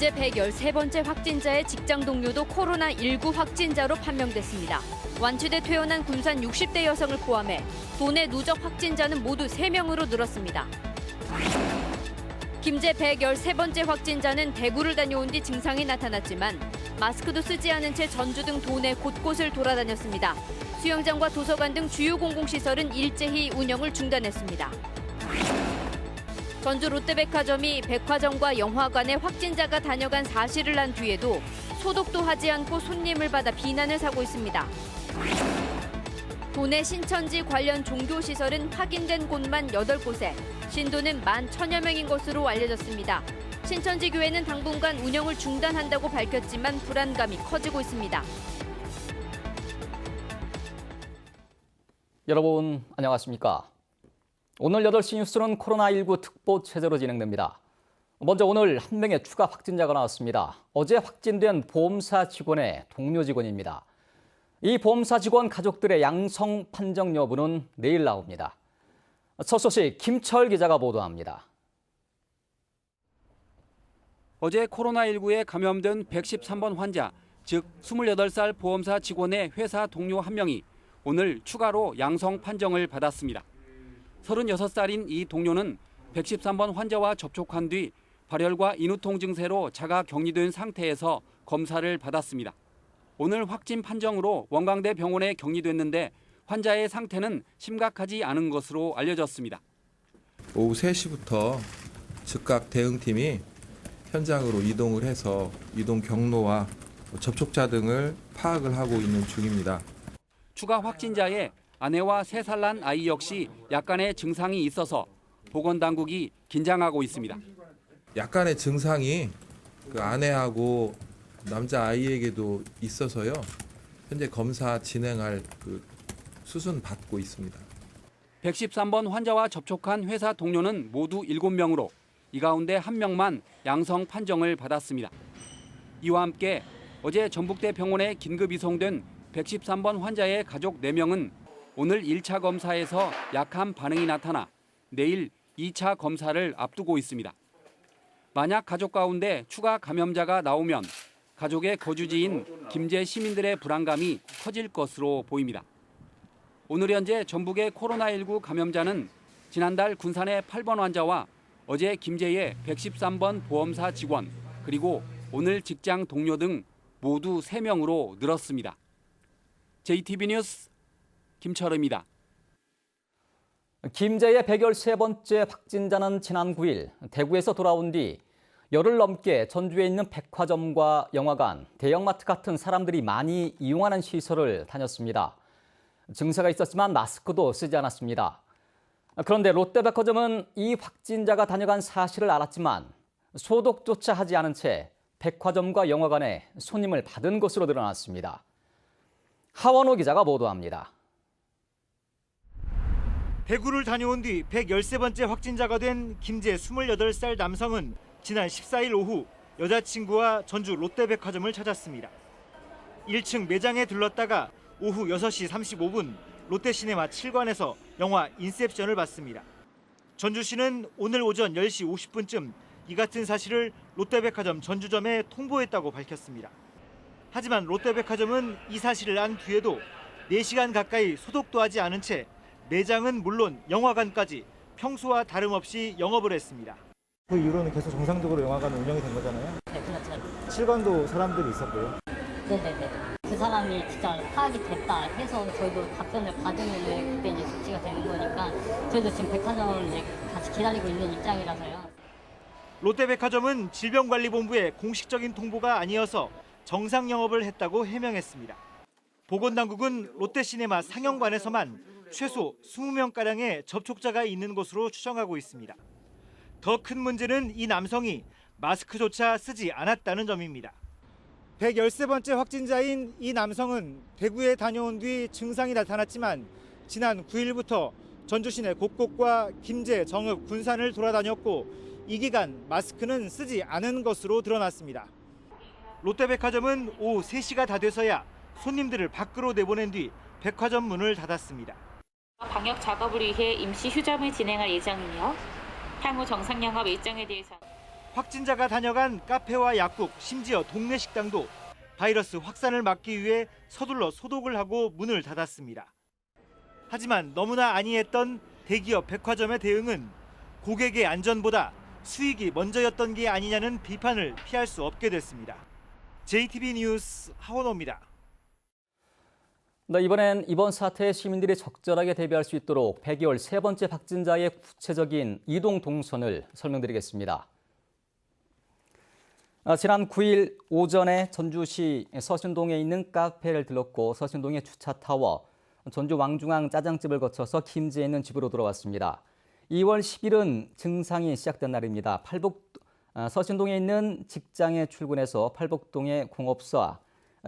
김제 113번째 확진자의 직장 동료도 코로나19 확진자로 판명됐습니다. 완치돼 퇴원한 군산 60대 여성을 포함해 도내 누적 확진자는 모두 3명으로 늘었습니다. 김제 113번째 확진자는 대구를 다녀온 뒤 증상이 나타났지만 마스크도 쓰지 않은 채 전주 등 도내 곳곳을 돌아다녔습니다. 수영장과 도서관 등 주요 공공시설은 일제히 운영을 중단했습니다. 전주 롯데백화점이 백화점과 영화관에 확진자가 다녀간 사실을 안 뒤에도 소독도 하지 않고 손님을 받아 비난을 사고 있습니다. 도내 신천지 관련 종교시설은 확인된 곳만 8곳에 신도는 11,000여 명인 것으로 알려졌습니다. 신천지 교회는 당분간 운영을 중단한다고 밝혔지만 불안감이 커지고 있습니다. 여러분 안녕하십니까? 오늘 8시 뉴스는 코로나19 특보 체제로 진행됩니다. 먼저 오늘 한 명의 추가 확진자가 나왔습니다. 어제 확진된 보험사 직원의 동료 직원입니다. 이 보험사 직원 가족들의 양성 판정 여부는 내일 나옵니다. 첫 소식 김철 기자가 보도합니다. 어제 코로나19에 감염된 113번 환자, 즉 28살 보험사 직원의 회사 동료 한 명이 오늘 추가로 양성 판정을 받았습니다. 36살인 이 동료는 113번 환자와 접촉한 뒤 발열과 인후통 증세로 자가 격리된 상태에서 검사를 받았습니다. 오늘 확진 판정으로 원광대 병원에 격리됐는데 환자의 상태는 심각하지 않은 것으로 알려졌습니다. 오후 3시부터 즉각 대응팀이 현장으로 이동을 해서 이동 경로와 접촉자 등을 파악을 하고 있는 중입니다. 추가 확진자의 아내와 3살 난 아이 역시 약간의 증상이 있어서 보건당국이 긴장하고 있습니다. 약간의 증상이 그 아내하고 남자 아이에게도 있어서요. 현재 검사 진행할 수순 받고 있습니다. 113번 환자와 접촉한 회사 동료는 모두 7명으로 이 가운데 1명만 양성 판정을 받았습니다. 이와 함께 어제 전북대 병원에 긴급 이송된 113번 환자의 가족 4명은 오늘 1차 검사에서 약한 반응이 나타나 내일 2차 검사를 앞두고 있습니다. 만약 가족 가운데 추가 감염자가 나오면 가족의 거주지인 김제 시민들의 불안감이 커질 것으로 보입니다. 오늘 현재 전북의 코로나19 감염자는 지난달 군산의 8번 환자와 어제 김제의 113번 보험사 직원 그리고 오늘 직장 동료 등 모두 3명으로 늘었습니다. JTB 뉴스 김철음입니다. 김제의 113번째 확진자는 지난 9일 대구에서 돌아온 뒤 열흘 넘게 전주에 있는 백화점과 영화관, 대형마트 같은 사람들이 많이 이용하는 시설을 다녔습니다. 증세가 있었지만 마스크도 쓰지 않았습니다. 그런데 롯데백화점은 이 확진자가 다녀간 사실을 알았지만 소독조차 하지 않은 채 백화점과 영화관에 손님을 받은 것으로 드러났습니다. 하원호 기자가 보도합니다. 대구를 다녀온 뒤 113번째 확진자가 된 김제 28살 남성은 지난 14일 오후 여자친구와 전주 롯데백화점을 찾았습니다. 1층 매장에 들렀다가 오후 6시 35분 롯데시네마 7관에서 영화 인셉션을 봤습니다. 전주시는 오늘 오전 10시 50분쯤 이 같은 사실을 롯데백화점 전주점에 통보했다고 밝혔습니다. 하지만 롯데백화점은 이 사실을 안 뒤에도 4시간 가까이 소독도 하지 않은 채 매장은 물론 영화관까지 평소와 다름없이 영업을 했습니다. 그 이후로는 계속 정상적으로 영화관은 운영이 된 거잖아요? 네, 그렇죠. 7관도 사람들이 있었고요. 네네네. 그 사람이 진짜 파악이 됐다 해서 저희도 답변을 받으면 그때 이제 조치가 되는 거니까 저희도 지금 백화점을 이제 같이 기다리고 있는 입장이라서요. 롯데백화점은 질병관리본부의 공식적인 통보가 아니어서 정상 영업을 했다고 해명했습니다. 보건당국은 롯데시네마 상영관에서만 최소 20명가량의 접촉자가 있는 것으로 추정하고 있습니다. 더 큰 문제는 이 남성이 마스크조차 쓰지 않았다는 점입니다. 113번째 확진자인 이 남성은 대구에 다녀온 뒤 증상이 나타났지만 지난 9일부터 전주 시내 곳곳과 김제, 정읍, 군산을 돌아다녔고 이 기간 마스크는 쓰지 않은 것으로 드러났습니다. 롯데백화점은 오후 3시가 다 돼서야 손님들을 밖으로 내보낸 뒤 백화점 문을 닫았습니다. 방역 작업을 위해 임시 휴점을 진행할 예정이며 향후 정상 영업 일정에 대해서 확진자가 다녀간 카페와 약국, 심지어 동네 식당도 바이러스 확산을 막기 위해 서둘러 소독을 하고 문을 닫았습니다. 하지만 너무나 안이했던 대기업 백화점의 대응은 고객의 안전보다 수익이 먼저였던 게 아니냐는 비판을 피할 수 없게 됐습니다. JTB 뉴스 하원호입니다. 네, 이번 사태에 시민들이 적절하게 대비할 수 있도록 113번째 확진자의 구체적인 이동 동선을 설명드리겠습니다. 지난 9일 오전에 전주시 서신동에 있는 카페를 들렀고 서신동의 주차타워, 전주 왕중앙 짜장집을 거쳐서 김제에 있는 집으로 돌아왔습니다. 2월 10일은 증상이 시작된 날입니다. 서신동에 있는 직장에 출근해서 팔복동의 공업사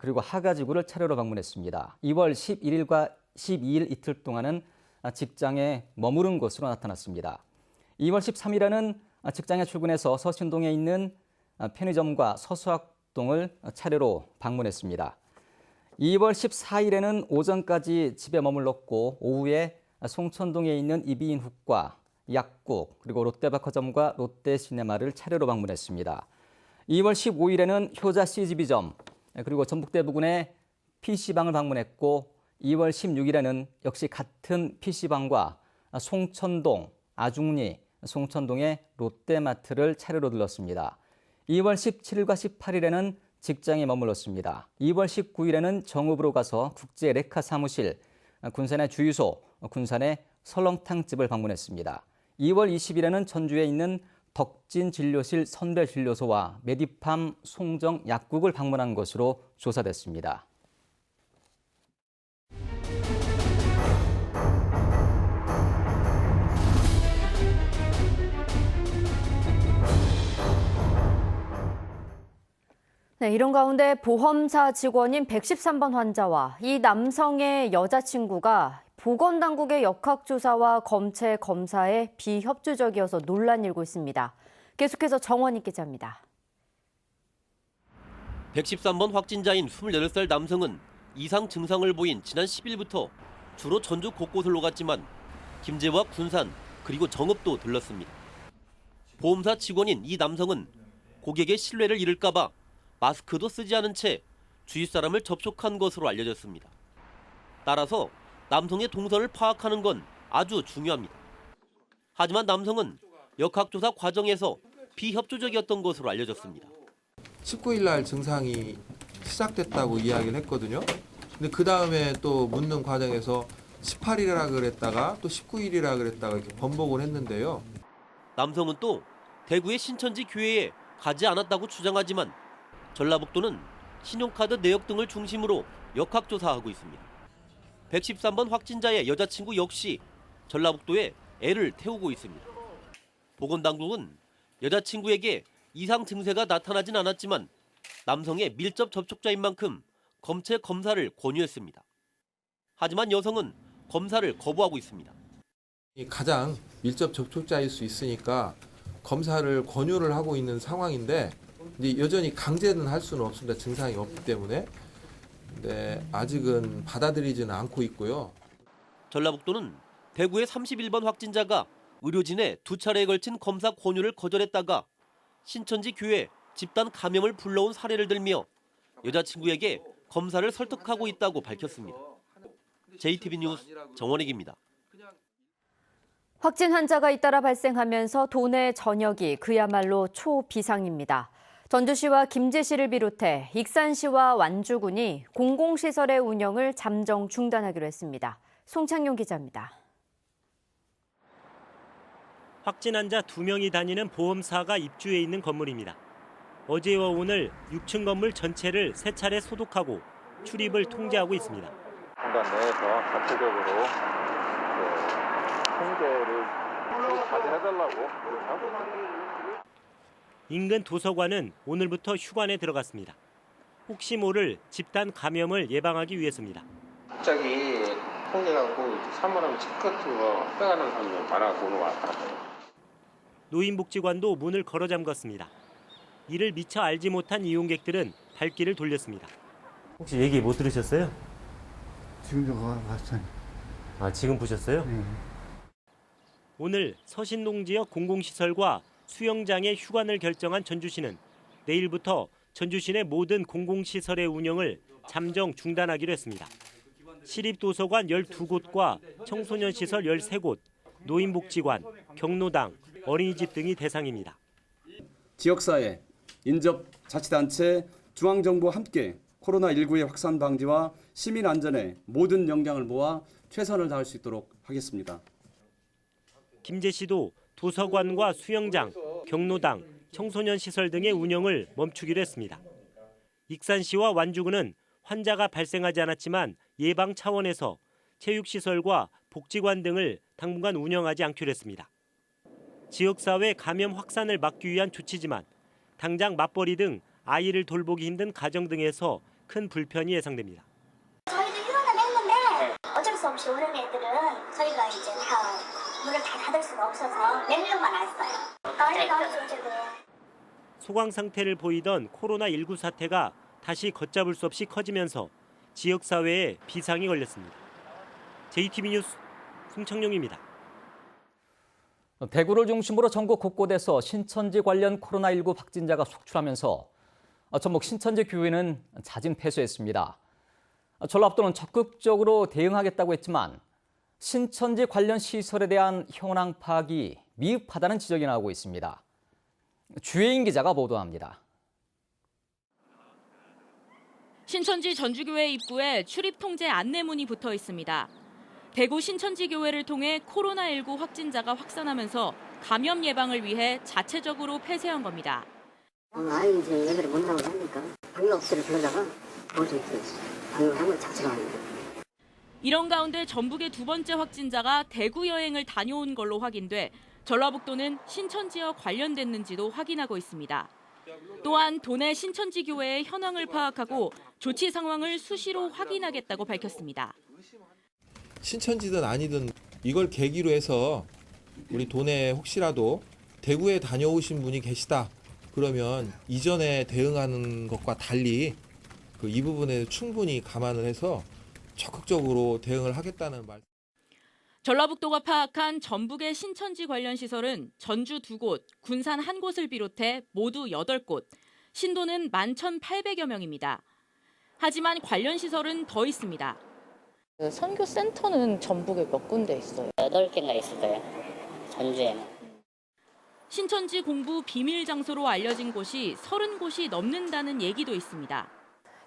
그리고 하가지구를 차례로 방문했습니다. 2월 11일과 12일 이틀 동안은 직장에 머무른 것으로 나타났습니다. 2월 13일에는 직장에 출근해서 서신동에 있는 편의점과 서수학동을 차례로 방문했습니다. 2월 14일에는 오전까지 집에 머물렀고 오후에 송천동에 있는 이비인후과, 약국, 그리고 롯데백화점과 롯데시네마를 차례로 방문했습니다. 2월 15일에는 효자 CGV점, 그리고 전북대 부근의 PC방을 방문했고 2월 16일에는 역시 같은 PC방과 송천동, 아중리, 송천동의 롯데마트를 차례로 들렀습니다. 2월 17일과 18일에는 직장에 머물렀습니다. 2월 19일에는 정읍으로 가서 국제 레카 사무실, 군산의 주유소, 군산의 설렁탕집을 방문했습니다. 2월 20일에는 전주에 있는 덕진 진료실 선별 진료소와 메디팜 송정 약국을 방문한 것으로 조사됐습니다. 네, 이런 가운데 보험사 직원인 113번 환자와 이 남성의 여자친구가 보건당국의 역학조사와 검체 검사에 비협조적이어서 논란이 일고 있습니다. 계속해서 정원희 기자입니다. 113번 확진자인 28살 남성은 이상 증상을 보인 지난 10일부터 주로 전주 곳곳을 오갔지만 김제와 군산 그리고 정읍도 들렀습니다. 보험사 직원인 이 남성은 고객의 신뢰를 잃을까 봐 마스크도 쓰지 않은 채 주위 사람을 접촉한 것으로 알려졌습니다. 따라서 남성의 동선을 파악하는 건 아주 중요합니다. 하지만 남성은 역학조사 과정에서 비협조적이었던 것으로 알려졌습니다. 19일 날 증상이 시작됐다고 이야기를 했거든요. 근데 그 다음에 또 묻는 과정에서 18일이라 그랬다가 또 19일이라 그랬다가 이렇게 번복을 했는데요. 남성은 또 대구의 신천지 교회에 가지 않았다고 주장하지만 전라북도는 신용카드 내역 등을 중심으로 역학조사하고 있습니다. 113번 확진자의 여자친구 역시 전라북도에 애를 태우고 있습니다. 보건당국은 여자친구에게 이상 증세가 나타나진 않았지만 남성의 밀접 접촉자인 만큼 검체 검사를 권유했습니다. 하지만 여성은 검사를 거부하고 있습니다. 가장 밀접 접촉자일 수 있으니까 검사를 권유를 하고 있는 상황인데 이제 여전히 강제는 할 수는 없습니다. 증상이 없기 때문에. 근데 아직은 받아들이지는 않고 있고요. 전라북도는 대구의 31번 확진자가 의료진의 2차례에 걸친 검사 권유를 거절했다가 신천지 교회 집단 감염을 불러온 사례를 들며 여자친구에게 검사를 설득하고 있다고 밝혔습니다. JTB 뉴스 정원익입니다. 확진 환자가 잇따라 발생하면서 도내 전역이 그야말로 초비상입니다. 전주시와 김제시를 비롯해 익산시와 완주군이 공공시설의 운영을 잠정 중단하기로 했습니다. 송창용 기자입니다. 확진 환자 2명이 다니는 보험사가 입주해 있는 건물입니다. 어제와 오늘 6층 건물 전체를 3차례 소독하고 출입을 통제하고 있습니다. 공간 내에서 자체적으로 통제를 자제해달라고 그렇게 하고 있습니다. 인근 도서관은 오늘부터 휴관에 들어갔습니다. 혹시 모를 집단 감염을 예방하기 위해서입니다. 갑자기 통제하고 사물함 책 같은 거 빼가는 사람들 많아서 왔다. 노인복지관도 문을 걸어 잠갔습니다. 이를 미처 알지 못한 이용객들은 발길을 돌렸습니다. 혹시 얘기 못 들으셨어요? 지금도 봤어요. 아, 지금 보셨어요? 네. 오늘 서신동 지역 공공시설과 수영장의 휴관을 결정한 전주시는 내일부터 전주시 내 모든 공공시설의 운영을 잠정 중단하기로 했습니다. 시립도서관 12곳과 청소년 시설 13곳, 노인복지관, 경로당, 어린이집 등이 대상입니다. 지역사회, 인접자치단체, 중앙정부와 함께 코로나19의 확산 방지와 시민 안전에 모든 역량을 모아 최선을 다할 수 있도록 하겠습니다. 김제시도 도서관과 수영장, 경로당, 청소년 시설 등의 운영을 멈추기로 했습니다. 익산시와 완주군은 환자가 발생하지 않았지만 예방 차원에서 체육시설과 복지관 등을 당분간 운영하지 않기로 했습니다. 지역사회 감염 확산을 막기 위한 조치지만 당장 맞벌이 등 아이를 돌보기 힘든 가정 등에서 큰 불편이 예상됩니다. 저희도 휴관을 했는데 어쩔 수 없이 오는 애들은 저희가 이제 다 문을 다 닫을 수가 없어서 몇 명만 왔어요. 난리 나죠 지금. 소강 상태를 보이던 코로나19 사태가 다시 걷잡을 수 없이 커지면서 지역사회에 비상이 걸렸습니다. JTB 뉴스 송창용입니다. 대구를 중심으로 전국 곳곳에서 신천지 관련 코로나19 확진자가 속출하면서 전북 신천지 교회는 잦은 패소했습니다. 전라북도는 적극적으로 대응하겠다고 했지만 신천지 관련 시설에 대한 현황 파악이 미흡하다는 지적이 나오고 있습니다. 주혜인 기자가 보도합니다. 신천지 전주교회 입구에 출입 통제 안내문이 붙어 있습니다. 대구 신천지 교회를 통해 코로나19 확진자가 확산하면서 감염 예방을 위해 자체적으로 폐쇄한 겁니다. 아이 이제 애들이 못 나오게 하니까 방역업체를 불러다가 모두 방역하고 자체가 합니다. 이런 가운데 전북의 두 번째 확진자가 대구 여행을 다녀온 걸로 확인돼 전라북도는 신천지와 관련됐는지도 확인하고 있습니다. 또한 도내 신천지 교회의 현황을 파악하고 조치 상황을 수시로 확인하겠다고 밝혔습니다. 신천지든 아니든 이걸 계기로 해서 우리 도내에 혹시라도 대구에 다녀오신 분이 계시다. 그러면 이전에 대응하는 것과 달리 이 부분에 충분히 감안을 해서 적극적으로 대응을 하겠다는 말. 전라북도가 파악한 전북의 신천지 관련 시설은 전주 2곳, 군산 1곳을 비롯해 모두 8곳, 신도는 11,800여 명입니다. 하지만 관련 시설은 더 있습니다. 선교센터는 전북에 몇 군데 있어요? 8개가 있을 거예요. 전주에는. 신천지 공부 비밀 장소로 알려진 곳이 30곳이 넘는다는 얘기도 있습니다.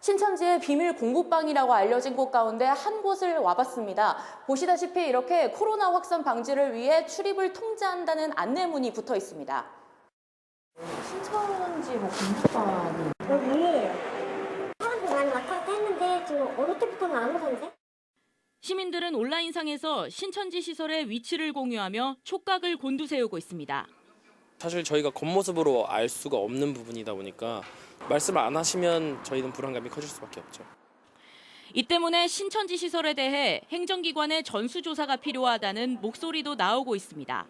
신천지의 비밀 공부방이라고 알려진 곳 가운데 한 곳을 와봤습니다. 보시다시피 이렇게 코로나 확산 방지를 위해 출입을 통제한다는 안내문이 붙어 있습니다. 신천지 공부방이 몰라요. 사람들 많이 왔다 갔다 했는데 지금 어느 때부터는 안 오던데? 시민들은 온라인상에서 신천지 시설의 위치를 공유하며 촉각을 곤두세우고 있습니다. 사실 저희가 겉모습으로 알 수가 없는 부분이다 보니까 말씀을 안 하시면 저희는 불안감이 커질 수밖에 없죠. 이 때문에 신천지 시설에 대해 행정기관의 전수조사가 필요하다는 목소리도 나오고 있습니다.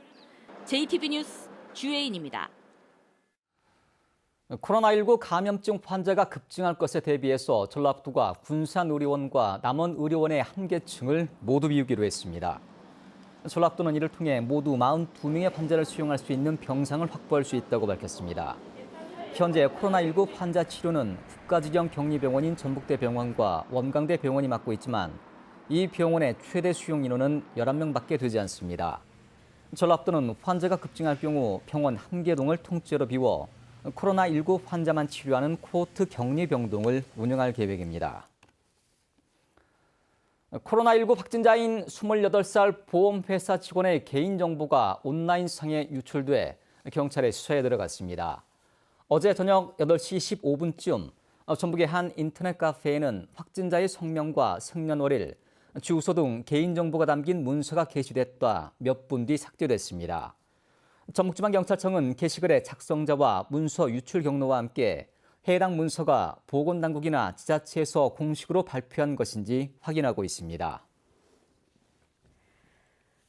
JTB 뉴스 주혜인입니다. 코로나19 감염증 환자가 급증할 것에 대비해서 전라북도가 군산의료원과 남원의료원의 한계층을 모두 비우기로 했습니다. 전라북도는 이를 통해 모두 42명의 환자를 수용할 수 있는 병상을 확보할 수 있다고 밝혔습니다. 현재 코로나19 환자 치료는 국가지정 격리병원인 전북대병원과 원광대병원이 맡고 있지만 이 병원의 최대 수용 인원은 11명밖에 되지 않습니다. 전라북도는 환자가 급증할 경우 병원 한 개동을 통째로 비워 코로나19 환자만 치료하는 코호트 격리병동을 운영할 계획입니다. 코로나19 확진자인 28살 보험회사 직원의 개인정보가 온라인상에 유출돼 경찰의 수사에 들어갔습니다. 어제 저녁 8시 15분쯤 전북의 한 인터넷 카페에는 확진자의 성명과 생년월일, 주소 등 개인정보가 담긴 문서가 게시됐다 몇 분 뒤 삭제됐습니다. 전북지방경찰청은 게시글의 작성자와 문서 유출 경로와 함께 해당 문서가 보건당국이나 지자체에서 공식으로 발표한 것인지 확인하고 있습니다.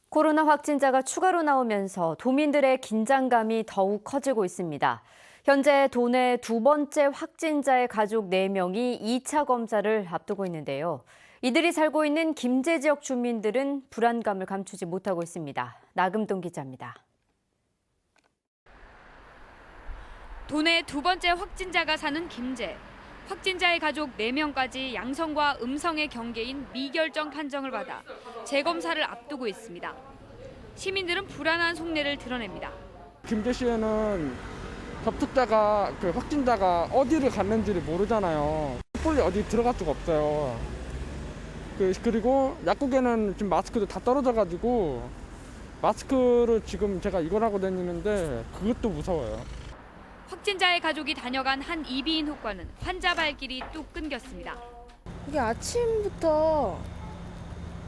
코로나 확진자가 추가로 나오면서 도민들의 긴장감이 더욱 커지고 있습니다. 현재 도내 두 번째 확진자의 가족 4명이 2차 검사를 앞두고 있는데요. 이들이 살고 있는 김제 지역 주민들은 불안감을 감추지 못하고 있습니다. 나금동 기자입니다. 도내 두 번째 확진자가 사는 김제. 확진자의 가족 4명까지 양성과 음성의 경계인 미결정 판정을 받아 재검사를 앞두고 있습니다. 시민들은 불안한 속내를 드러냅니다. 김제시에는 접촉자가 확진자가 어디를 갔는지를 모르잖아요. 섣불리 어디 들어갈 수가 없어요. 그리고 약국에는 지금 마스크도 다 떨어져가지고 마스크를 지금 제가 이걸 하고 다니는데 그것도 무서워요. 확진자의 가족이 다녀간 한 이비인 호과는 환자 발길이 뚝 끊겼습니다. 이게 아침부터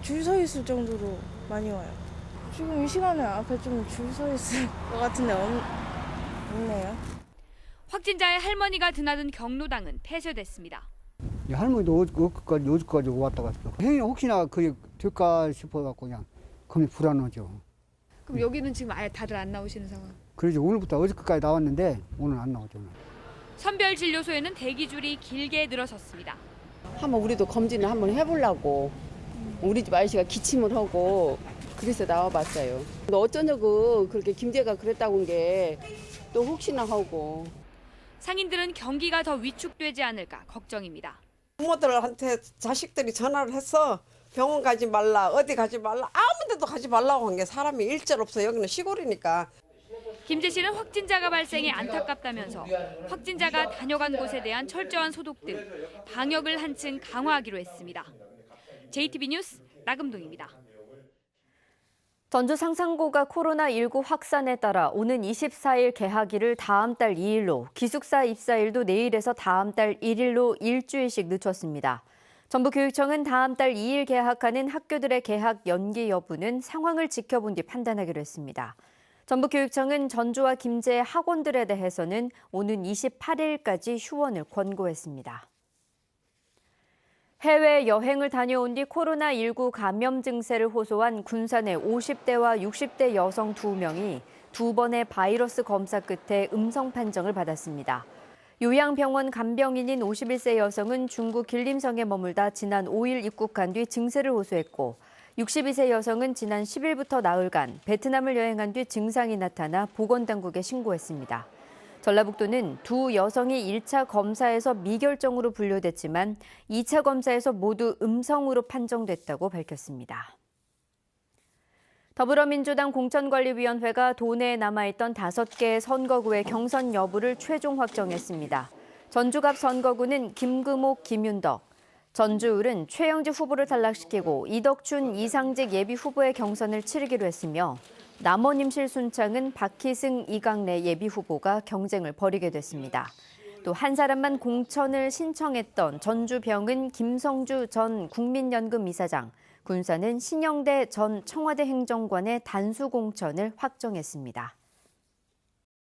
줄 서 있을 정도로 많이 와요. 지금 이 시간에 앞에 좀 줄 서 있을 것 같은데 없네요. 확진자의 할머니가 드나든 경로당은 폐쇄됐습니다. 할머니도 어디까지 왔다 갔어. 형이 혹시나 그게 될까 싶어갖고 그냥 겁이 불안하죠. 그럼 여기는 지금 아예 다들 안 나오시는 상황? 그러죠. 오늘부터 어저께까지 나왔는데 오늘 안 나오죠. 선별진료소에는 대기줄이 길게 늘어섰습니다. 한번 우리도 검진을 한번 해보려고 우리 집 아저씨가 기침을 하고 그래서 나와봤어요. 어쩌냐고 그렇게 김제가 그랬다고 한 게 또 혹시나 하고. 상인들은 경기가 더 위축되지 않을까 걱정입니다. 부모들한테 자식들이 전화를 해서 병원 가지 말라, 어디 가지 말라, 아무 데도 가지 말라고 한 게 사람이 일절 없어. 여기는 시골이니까. 김제시는 확진자가 발생해 안타깝다면서 확진자가 다녀간 곳에 대한 철저한 소독 등 방역을 한층 강화하기로 했습니다. JTB 뉴스 나금동입니다. 전주 상산고가 코로나19 확산에 따라 오는 24일 개학일을 다음 달 2일로, 기숙사 입사일도 내일에서 다음 달 1일로 일주일씩 늦췄습니다. 전북교육청은 다음 달 2일 개학하는 학교들의 개학 연기 여부는 상황을 지켜본 뒤 판단하기로 했습니다. 전북교육청은 전주와 김제 학원들에 대해서는 오는 28일까지 휴원을 권고했습니다. 해외여행을 다녀온 뒤 코로나19 감염 증세를 호소한 군산의 50대와 60대 여성 2명이 2번의 바이러스 검사 끝에 음성 판정을 받았습니다. 요양병원 간병인인 51세 여성은 중국 길림성에 머물다 지난 5일 입국한 뒤 증세를 호소했고, 62세 여성은 지난 10일부터 나흘간 베트남을 여행한 뒤 증상이 나타나 보건당국에 신고했습니다. 전라북도는 두 여성이 1차 검사에서 미결정으로 분류됐지만 2차 검사에서 모두 음성으로 판정됐다고 밝혔습니다. 더불어민주당 공천관리위원회가 도내에 남아있던 5개의 선거구의 경선 여부를 최종 확정했습니다. 전주갑 선거구는 김금옥, 김윤덕, 전주을은 최영지 후보를 탈락시키고 이덕춘, 이상직 예비 후보의 경선을 치르기로 했으며, 남원임실 순창은 박희승, 이강래 예비 후보가 경쟁을 벌이게 됐습니다. 또 한 사람만 공천을 신청했던 전주병은 김성주 전 국민연금 이사장, 군산은 신영대 전 청와대 행정관의 단수 공천을 확정했습니다.